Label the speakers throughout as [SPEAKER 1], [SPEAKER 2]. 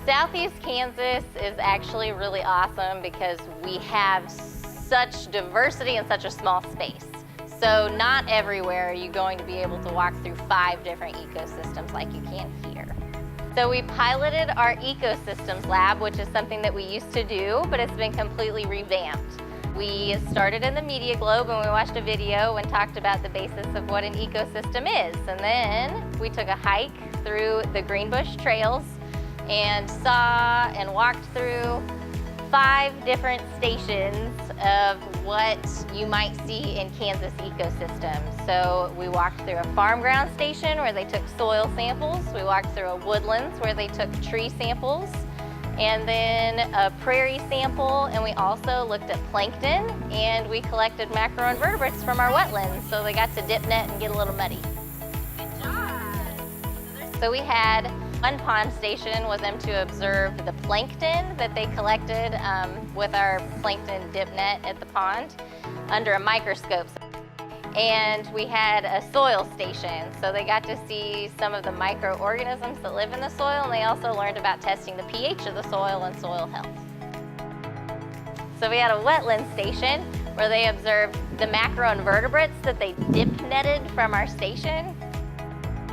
[SPEAKER 1] Southeast Kansas is actually really awesome because we have such diversity in such a small space. So not everywhere are you going to be able to walk through 5 different ecosystems like you can here. So we piloted our ecosystems lab, which is something that we used to do, but it's been completely revamped. We started in the media globe and we watched a video and talked about the basis of what an ecosystem is. And then we took a hike through the Greenbush trails and saw and walked through 5 different stations of what you might see in Kansas ecosystems. So we walked through a farm ground station where they took soil samples. We walked through a woodlands where they took tree samples, and then a prairie sample, and we also looked at plankton, and we collected macroinvertebrates from our wetlands, so they got to dip net and get a little muddy.
[SPEAKER 2] Good job.
[SPEAKER 1] So we had one pond station was them to observe the plankton that they collected with our plankton dip net at the pond under a microscope. And we had a soil station, so they got to see some of the microorganisms that live in the soil, and they also learned about testing the pH of the soil and soil health. So we had a wetland station where they observed the macroinvertebrates that they dip netted from our station.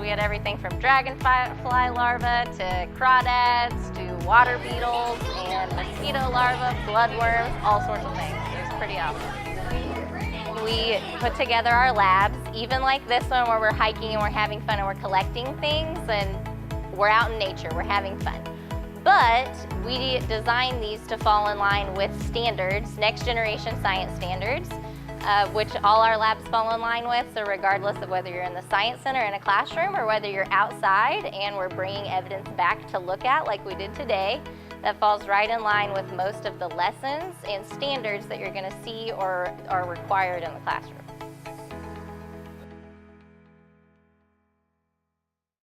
[SPEAKER 1] We had everything from dragonfly larvae to crawdads to water beetles and mosquito larvae, bloodworms, all sorts of things. It was pretty awesome. We put together our labs, even like this one where we're hiking and we're having fun and we're collecting things and we're out in nature, we're having fun. But we designed these to fall in line with standards, next generation science standards, which all our labs fall in line with. So regardless of whether you're in the science center in a classroom or whether you're outside and we're bringing evidence back to look at like we did today, that falls right in line with most of the lessons and standards that you're going to see or are required in the classroom.